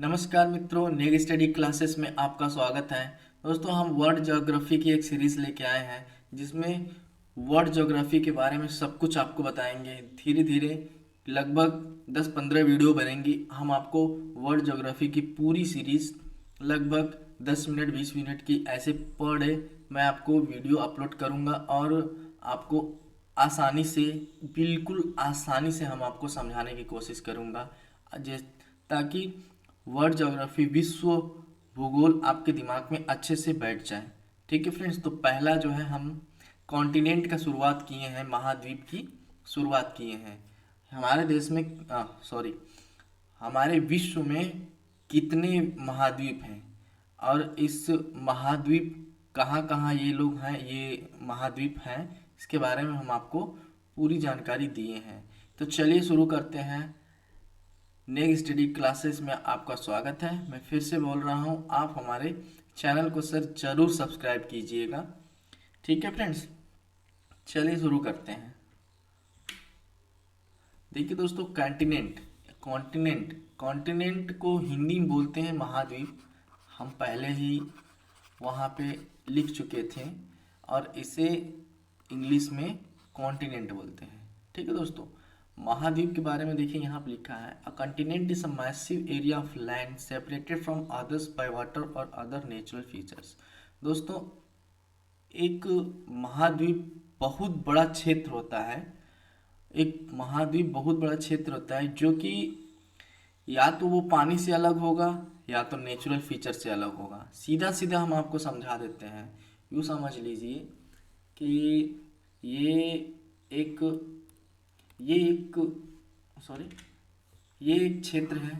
नमस्कार मित्रों, नेग study classes में आपका स्वागत है। दोस्तों, हम वर्ल्ड ज्योग्राफी की एक सीरीज लेके आए हैं जिसमें वर्ल्ड ज्योग्राफी के बारे में सब कुछ आपको बताएंगे। धीरे धीरे लगभग 10-15 वीडियो बनेंगी। हम आपको वर्ल्ड ज्योग्राफी की पूरी सीरीज लगभग 10 मिनट 20 मिनट की ऐसे पर डे मैं आपको वीडियो अपलोड करूंगा और आपको आसानी से, बिल्कुल आसानी से हम आपको समझाने की कोशिश करूंगा ताकि वर्ल्ड ज्योग्राफी, विश्व भूगोल आपके दिमाग में अच्छे से बैठ जाए। ठीक है फ्रेंड्स, तो पहला जो है हम कॉन्टिनेंट का शुरुआत किए हैं, महाद्वीप की शुरुआत किए हैं। हमारे देश में सॉरी हमारे विश्व में कितने महाद्वीप हैं और इस महाद्वीप कहाँ कहाँ ये लोग हैं, ये महाद्वीप हैं, इसके बारे में हम आपको पूरी जानकारी दिए हैं। तो चलिए शुरू करते हैं। नेग स्टडी क्लासेस में आपका स्वागत है। मैं फिर से बोल रहा हूँ, आप हमारे चैनल को सर जरूर सब्सक्राइब कीजिएगा। ठीक है फ्रेंड्स, चलिए शुरू करते हैं। देखिए दोस्तों, कॉन्टिनेंट कॉन्टिनेंट को हिंदी में बोलते हैं महाद्वीप। हम पहले ही वहाँ पे लिख चुके थे और इसे इंग्लिश में कॉन्टिनेंट बोलते हैं। ठीक है दोस्तों, महाद्वीप के बारे में देखिए, यहाँ पे लिखा है a continent is a massive area of land separated from others by water और अदर नेचुरल फीचर्स। दोस्तों, एक महाद्वीप बहुत बड़ा क्षेत्र होता है। एक महाद्वीप बहुत बड़ा क्षेत्र होता है जो कि या तो वो पानी से अलग होगा या तो नेचुरल फीचर से अलग होगा। सीधा सीधा हम आपको समझा देते हैं। यूँ समझ लीजिए कि ये एक ये एक सॉरी ये एक क्षेत्र है।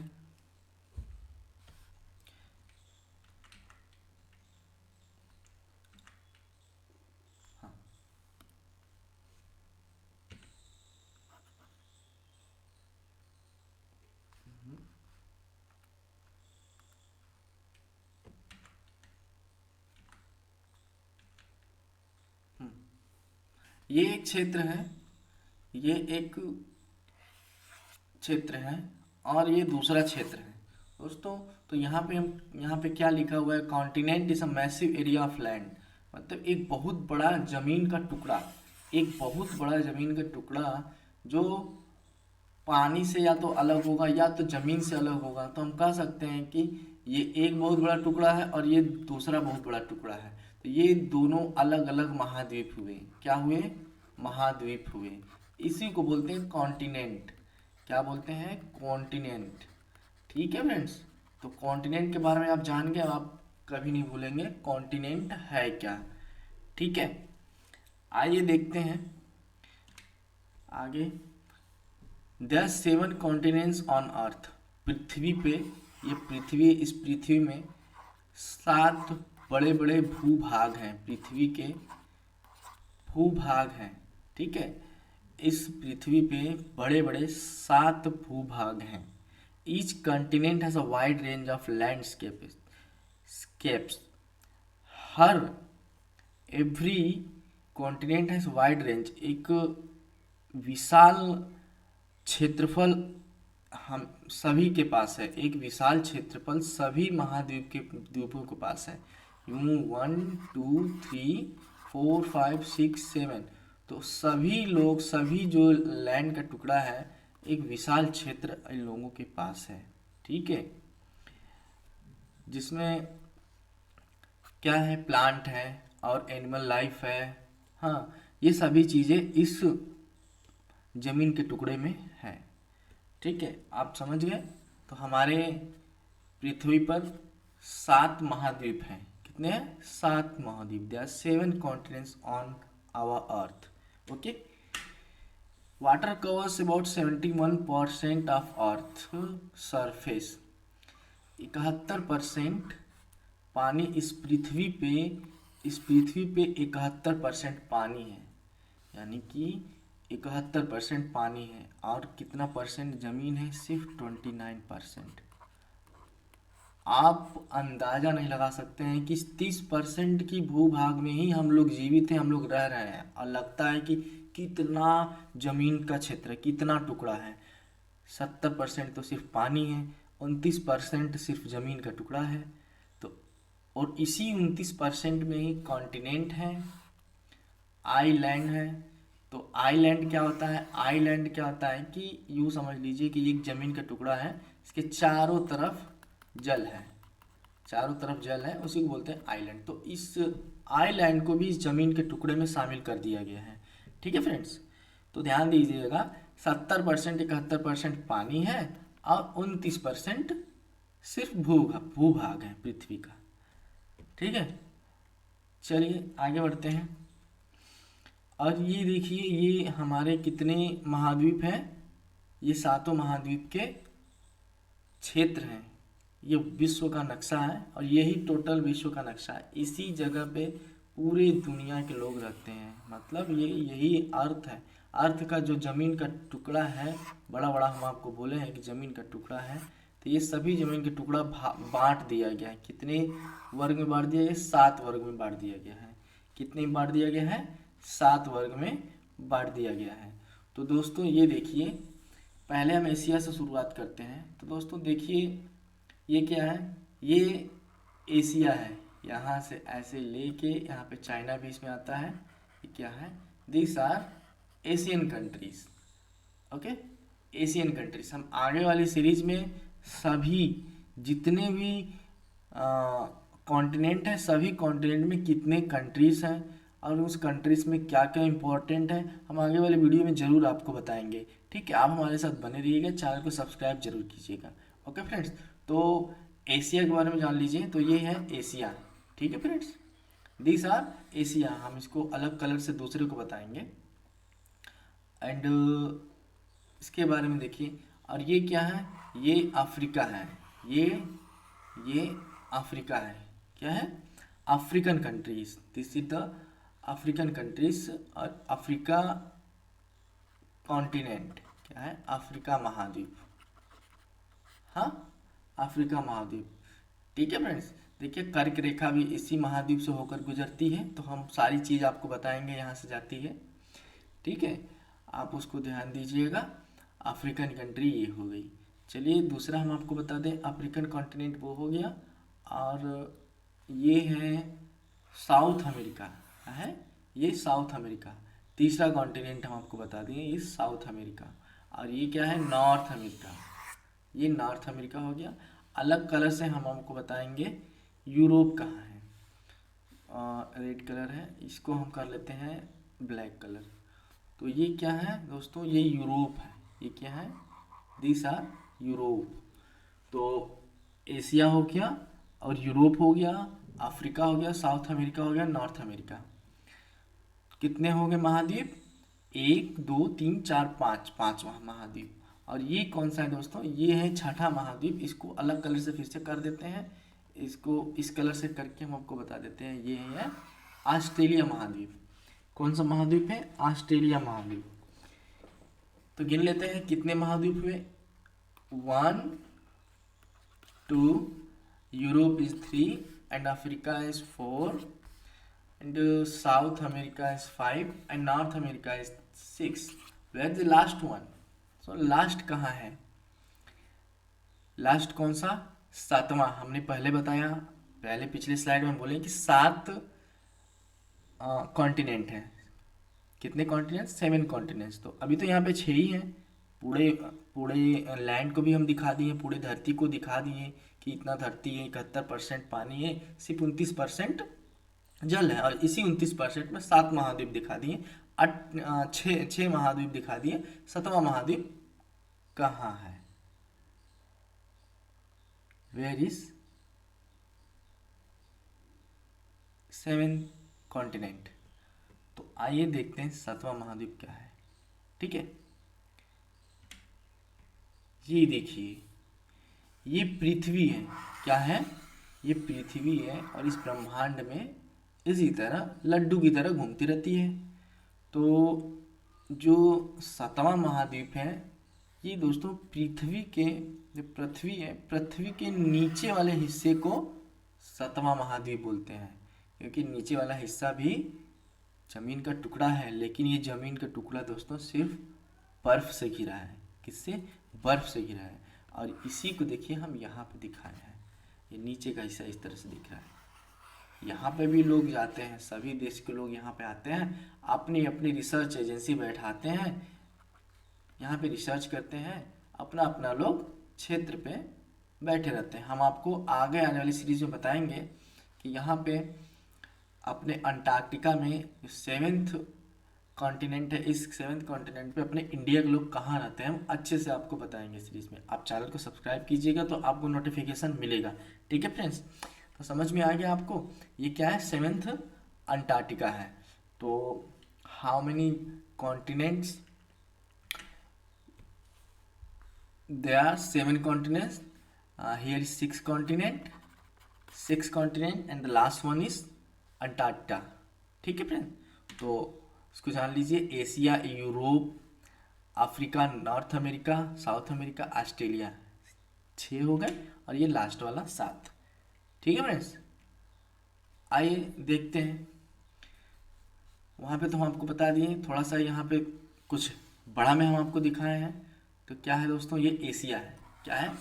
हाँ, ये एक क्षेत्र है, ये एक क्षेत्र है और ये दूसरा क्षेत्र है दोस्तों। तो यहाँ पे क्या लिखा हुआ है, continent is a massive area of land, मतलब एक बहुत बड़ा जमीन का टुकड़ा, एक बहुत बड़ा जमीन का टुकड़ा जो पानी से या तो अलग होगा या तो जमीन से अलग होगा। तो हम कह सकते हैं कि ये एक बहुत बड़ा टुकड़ा है और ये दूसरा बहुत बड़ा टुकड़ा है। तो ये दोनों अलग अलग महाद्वीप हुए। क्या हुए? महाद्वीप हुए। इसी को बोलते हैं कॉन्टिनेंट। क्या बोलते हैं? कॉन्टिनेंट। ठीक है फ्रेंड्स, तो कॉन्टिनेंट के बारे में आप जान गए, आप कभी नहीं भूलेंगे कॉन्टिनेंट है क्या। ठीक है, आइए देखते हैं आगे। There are 7 continents on earth. पृथ्वी पे, ये पृथ्वी, इस पृथ्वी में 7 बड़े बड़े भूभाग हैं। पृथ्वी के भूभाग हैं। ठीक है, इस पृथ्वी पे बड़े बड़े 7 भूभाग हैं। Each continent has a wide range of landscapes. Her every continent has wide range, एक विशाल क्षेत्रफल हम सभी के पास है। एक विशाल क्षेत्रफल सभी महाद्वीप के द्वीपों के पास है। यूं 1 2 3 4 5 6 7, तो सभी लोग, सभी जो लैंड का टुकड़ा है, एक विशाल क्षेत्र इन लोगों के पास है। ठीक है, जिसमें क्या है, प्लांट है और एनिमल लाइफ है। हाँ, ये सभी चीज़ें इस जमीन के टुकड़े में है। ठीक है, आप समझ गए। तो हमारे पृथ्वी पर 7 महाद्वीप हैं। कितने हैं? 7 महाद्वीप। There are 7 continents on our earth. Okay, water covers about 71% of earth surface. 71% पानी इस पृथ्वी पे 71% पानी है, यानी कि 71% पानी है। और कितना परसेंट जमीन है? सिर्फ 29%। आप अंदाजा नहीं लगा सकते हैं कि 30% की भूभाग में ही हम लोग जीवित हैं, हम लोग रह रहे हैं, और लगता है कि कितना जमीन का क्षेत्र, कितना टुकड़ा है। 70% तो सिर्फ पानी है 29% सिर्फ ज़मीन का टुकड़ा है। तो और इसी 29% में ही कॉन्टिनेंट है, आइलैंड है। तो आइलैंड क्या होता है? आइलैंड क्या होता है कि यूँ समझ लीजिए कि एक ज़मीन का टुकड़ा है, इसके चारों तरफ जल है, चारों तरफ जल है, उसी को बोलते हैं आइलैंड। तो इस आइलैंड को भी इस ज़मीन के टुकड़े में शामिल कर दिया गया है। ठीक है फ्रेंड्स, तो ध्यान दीजिएगा 70% 71% पानी है और 29% सिर्फ भूभाग है पृथ्वी का। ठीक है, चलिए आगे बढ़ते हैं। और ये देखिए, ये हमारे कितने महाद्वीप हैं? ये सातों महाद्वीप के क्षेत्र हैं। ये विश्व का नक्शा है और यही टोटल विश्व का नक्शा है। इसी जगह पे पूरी दुनिया के लोग रहते हैं, मतलब ये यही अर्थ है। अर्थ का जो ज़मीन का टुकड़ा है, बड़ा बड़ा हम आपको बोले हैं कि ज़मीन का टुकड़ा है, तो ये सभी ज़मीन के टुकड़ा बांट दिया गया है। कितने वर्ग में बांट दिया गया? 7 वर्ग में बांट दिया गया है। कितने में बांट दिया गया है? 7 वर्ग में बांट दिया गया है। तो दोस्तों ये देखिए, पहले हम एशिया से शुरुआत करते हैं। तो दोस्तों देखिए, ये क्या है? ये एशिया है, यहाँ से ऐसे लेके यहाँ पे चाइना भी इसमें आता है। ये क्या है? This are Asian countries. Okay, Asian countries. हम आगे वाली सीरीज में सभी जितने भी कॉन्टिनेंट हैं, सभी कॉन्टिनेंट में कितने कंट्रीज हैं और उस कंट्रीज में क्या क्या इंपॉर्टेंट है, हम आगे वाले वीडियो में ज़रूर आपको बताएंगे। ठीक है, आप हमारे साथ बने रहिएगा, चैनल को सब्सक्राइब जरूर कीजिएगा। ओके फ्रेंड्स, तो एशिया के बारे में जान लीजिए। तो ये है एशिया। ठीक है फ्रेंड्स, दिस आर एशिया। हम इसको अलग कलर से दूसरे को बताएंगे। एंड इसके बारे में देखिए। और ये क्या है? ये अफ्रीका है। ये अफ्रीका है। क्या है? African countries. This is the African countries. और अफ्रीका कॉन्टिनेंट क्या है? अफ्रीका महाद्वीप। हाँ, अफ्रीका महाद्वीप। ठीक है फ्रेंड्स, देखिए कर्क रेखा भी इसी महाद्वीप से होकर गुजरती है, तो हम सारी चीज़ आपको बताएंगे यहाँ से जाती है। ठीक है, आप उसको ध्यान दीजिएगा। अफ्रीकन कंट्री ये हो गई। चलिए दूसरा हम आपको बता दें, अफ्रीकन कॉन्टिनेंट वो हो गया। और ये है साउथ अमेरिका है, ये साउथ अमेरिका। तीसरा कॉन्टिनेंट हम आपको बता दें, ये साउथ अमेरिका। और ये क्या है? North America. ये नॉर्थ अमेरिका हो गया। अलग कलर से हम आपको बताएंगे यूरोप कहाँ है। रेड कलर है, इसको हम कर लेते हैं ब्लैक कलर। तो ये क्या है दोस्तों? ये यूरोप है। ये क्या है? This are Europe. तो एशिया हो गया और यूरोप हो गया, अफ्रीका हो गया, साउथ अमेरिका हो गया, नॉर्थ अमेरिका। कितने हो गए महाद्वीप? 1 2 3 4 5, पांचवा महाद्वीप। और ये कौन सा है दोस्तों? ये है छठा महाद्वीप। इसको अलग कलर से फिर से कर देते हैं, इसको इस कलर से करके हम आपको बता देते हैं। ये है ऑस्ट्रेलिया महाद्वीप। कौन सा महाद्वीप है? ऑस्ट्रेलिया महाद्वीप। तो गिन लेते हैं कितने महाद्वीप हुए। 1 2, Europe is 3 and Africa is 4 and South America is 5 and North America is 6. Where is the last one? So last कहाँ है? लास्ट कौन सा? 7वां। हमने पहले बताया, पहले पिछले स्लाइड में बोले कि 7 कॉन्टिनेंट हैं। कितने कॉन्टिनेंट? 7 कॉन्टिनेंट्स। तो अभी तो यहाँ पे 6 ही हैं। पूरे पूरे लैंड को भी हम दिखा दिए, पूरे धरती को दिखा दिए कि इतना धरती है, 71% पानी है, सिर्फ 29% जल है। और इसी 29% में 7 महाद्वीप दिखा दिए, 6 महाद्वीप दिखा दिए। 7वां महाद्वीप कहाँ है? Where is 7 continent? तो आइए देखते हैं 7वां महाद्वीप क्या है। ठीक है, ये देखिए, ये पृथ्वी है। क्या है? ये पृथ्वी है और इस ब्रह्मांड में इसी तरह लड्डू की तरह घूमती रहती है। तो जो 7वां महाद्वीप है, ये दोस्तों पृथ्वी के, जो पृथ्वी है, पृथ्वी के नीचे वाले हिस्से को 7वां महाद्वीप बोलते हैं, क्योंकि नीचे वाला हिस्सा भी जमीन का टुकड़ा है। लेकिन ये जमीन का टुकड़ा दोस्तों सिर्फ बर्फ से घिरा है। किससे? बर्फ से घिरा है। और इसी को देखिए हम यहाँ पे दिखाए हैं, ये नीचे का हिस्सा इस तरह से दिख रहा है। यहाँ पे भी लोग जाते हैं, सभी देश के लोग यहाँ पे आते हैं, अपनी अपनी रिसर्च एजेंसी बैठाते हैं, यहाँ पे रिसर्च करते हैं, अपना अपना लोग क्षेत्र पे बैठे रहते हैं। हम आपको आगे आने वाली सीरीज में बताएंगे कि यहाँ पे अपने अंटार्कटिका में सेवेंथ कॉन्टिनेंट है, इस सेवेंथ कॉन्टिनेंट पे अपने इंडिया के लोग कहाँ रहते हैं, हम अच्छे से आपको बताएंगे सीरीज में। आप चैनल को सब्सक्राइब कीजिएगा तो आपको नोटिफिकेशन मिलेगा। ठीक है फ्रेंड्स, तो समझ में आ गया आपको ये क्या है, सेवेंथ अंटार्कटिका है। तो how many continents, there are 7 continents, here is 6 continent and the last one is Antarctica. ठीक है फ्रेंड, तो इसको जान लीजिए, Asia, Europe, Africa, north America, south America, Australia, 6 हो गए, और ये लास्ट वाला 7। ठीक है फ्रेंड्स, आइए देखते हैं। वहाँ पे तो हम आपको बता दिए, थोड़ा सा यहाँ पे कुछ बड़ा में हम आपको दिखाए हैं। तो क्या है दोस्तों, ये एशिया है। क्या है,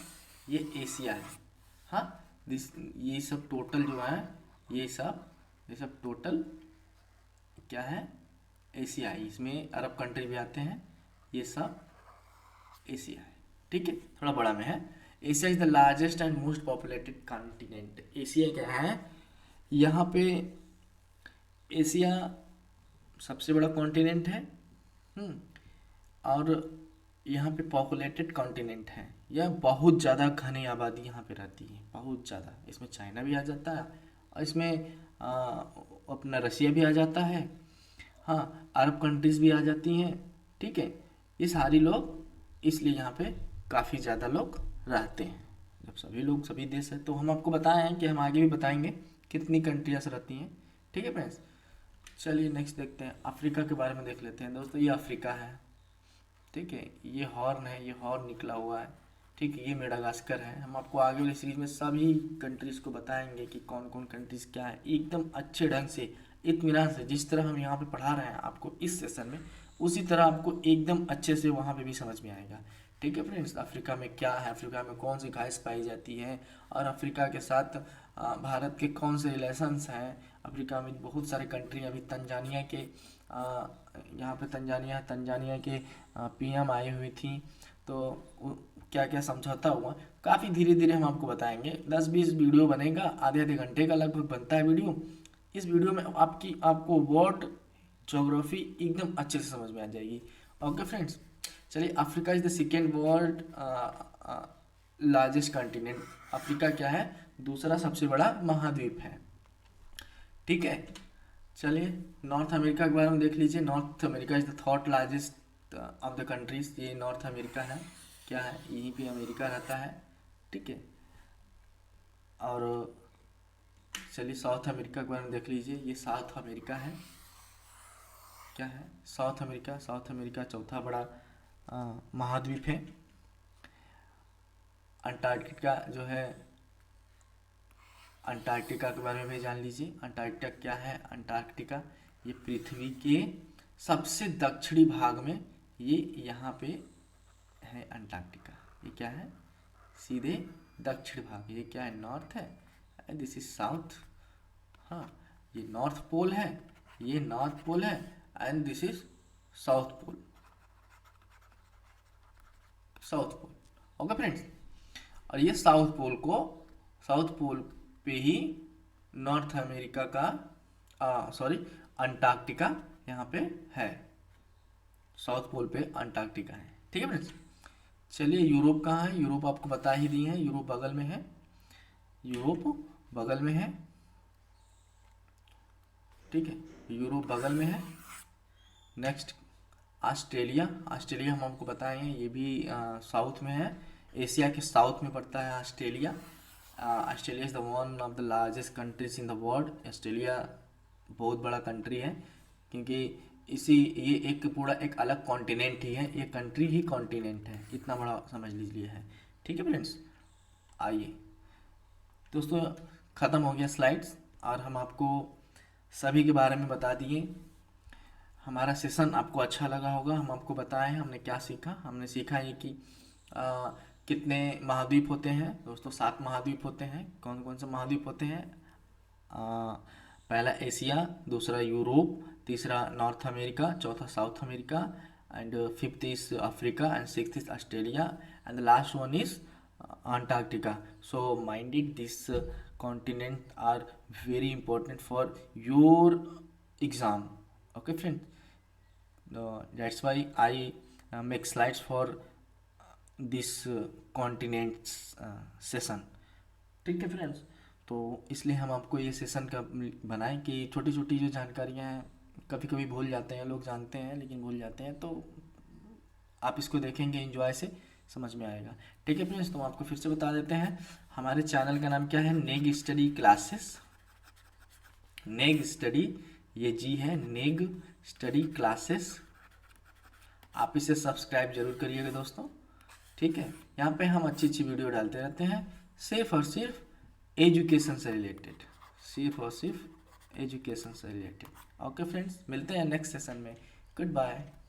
ये एशिया है। हाँ, ये सब टोटल जो है, ये सब टोटल क्या है, एशिया है। इसमें अरब कंट्री भी आते हैं, ये सब एशिया है। ठीक है, थोड़ा बड़ा में है। Asia is the largest and most populated continent. Asia क्या है, यहाँ पे एशिया सबसे बड़ा कॉन्टिनेंट है। और यहाँ पे पॉपुलेटेड कॉन्टिनेंट है, यह बहुत ज़्यादा घनी आबादी यहाँ पे रहती है, बहुत ज़्यादा। इसमें चाइना भी आ जाता है, और इसमें अपना रसिया भी आ जाता है। हाँ, अरब कंट्रीज़ भी आ जाती हैं। ठीक है, ये सारी लोग, इसलिए यहाँ पे काफ़ी ज़्यादा लोग रहते हैं। जब सभी लोग, सभी देश है, तो हम आपको बताए हैं कि हम आगे भी बताएंगे कितनी कंट्रियाँ रहती हैं। ठीक है फ्रेंड्स, चलिए नेक्स्ट देखते हैं, अफ्रीका के बारे में देख लेते हैं दोस्तों। ये अफ्रीका है। ठीक है, ये हॉर्न है, ये हॉर्न निकला हुआ है। ठीक है, ये मेडागास्कर है। हम आपको आगे वाली सीरीज में सभी कंट्रीज़ को बताएंगे कि कौन कौन कंट्रीज़ क्या है, एकदम अच्छे ढंग से, इत्मीनान से। जिस तरह हम यहाँ पे पढ़ा रहे हैं आपको इस सेशन में, उसी तरह आपको एकदम अच्छे से वहाँ पे भी समझ में आएगा। ठीक है फ्रेंड्स, अफ्रीका में क्या है, अफ्रीका में कौन सी घास पाई जाती है, और अफ्रीका के साथ भारत के कौन से रिलेशंस हैं। अफ्रीका में बहुत सारे कंट्री, अभी तंजानिया के यहाँ पे तंजानिया के पीएम आई हुई थी, तो क्या क्या समझौता हुआ, काफ़ी धीरे धीरे हम आपको बताएंगे। 10-20 वीडियो बनेगा, आधे आधे घंटे का लगभग बनता है वीडियो। इस वीडियो में आपको वर्ल्ड ज्योग्राफी एकदम अच्छे से समझ में आ जाएगी। ओके फ्रेंड्स, चलिए, Africa is the second world largest continent. Africa क्या है, दूसरा सबसे बड़ा महाद्वीप है। ठीक है, चलिए नॉर्थ अमेरिका के बारे में देख लीजिए। North America is the third largest of the countries. ये नॉर्थ अमेरिका है। क्या है, यहीं पे अमेरिका रहता है। ठीक है, और चलिए साउथ अमेरिका के बारे में देख लीजिए। ये साउथ अमेरिका है। क्या है, साउथ अमेरिका चौथा बड़ा महाद्वीप है। अंटार्कटिका जो है, अंटार्कटिका के बारे में भी जान लीजिए। अंटार्कटिका क्या है, अंटार्कटिका ये पृथ्वी के सबसे दक्षिणी भाग में, ये यहाँ पे है अंटार्कटिका। ये क्या है, सीधे दक्षिण भाग। ये क्या है, नॉर्थ है, दिस इज साउथ। हाँ, ये नॉर्थ पोल है, ये नॉर्थ पोल है, and this is south pole. Okay friends, और ये साउथ पोल पे ही नॉर्थ अमेरिका का अंटार्कटिका यहाँ पे है। साउथ पोल पे अंटार्कटिका है। ठीक है फ्रेंड्स, चलिए यूरोप कहाँ है, यूरोप आपको बता ही दिए हैं, यूरोप बगल में है। ठीक है, यूरोप बगल में है। नेक्स्ट ऑस्ट्रेलिया हम आपको बताए हैं, ये भी साउथ में है। एशिया के साउथ में पड़ता है Australia. Australia is the one of the largest countries in the world. Australia बहुत बड़ा कंट्री है, क्योंकि ये एक अलग कॉन्टिनेंट ही है। ये कंट्री ही कॉन्टिनेंट है, इतना बड़ा समझ लीजिए है। ठीक है फ्रेंड्स, आइए दोस्तों, ख़त्म हो गया स्लाइड्स, और हम आपको सभी के बारे में बता दिए। हमारा सेशन आपको अच्छा लगा होगा। हम आपको बताएं हमने क्या सीखा। हमने सीखा ये कि कितने महाद्वीप होते हैं दोस्तों? 7 महाद्वीप होते हैं। कौन कौन से महाद्वीप होते हैं? पहला एशिया, दूसरा यूरोप, तीसरा नॉर्थ अमेरिका, चौथा south America, and fifth is Africa, and sixth is Australia, and the last one is Antarctica. So mind it, these continents are very important for your exam. Okay friends, that's why I make slides for this continents session. ठीक है friends, तो इसलिए हम आपको ये session का बनाएं कि छोटी छोटी जो जानकारियाँ हैं कभी कभी भूल जाते हैं लोग, जानते हैं लेकिन भूल जाते हैं, तो आप इसको देखेंगे एंजॉय से समझ में आएगा। ठीक है फ्रेंड्स, तो हम आपको फिर से बता देते हैं हमारे चैनल का नाम क्या है, नेग स्टडी क्लासेस। नेग स्टडी, ये जी है, नेग स्टडी क्लासेस। आप इसे सब्सक्राइब जरूर करिएगा दोस्तों। ठीक है, यहाँ पे हम अच्छी अच्छी वीडियो डालते रहते हैं, सिर्फ और सिर्फ एजुकेशन से रिलेटेड, सिर्फ और सिर्फ एजुकेशन से रिलेटेड। ओके फ्रेंड्स, मिलते हैं नेक्स्ट सेशन में। Good bye.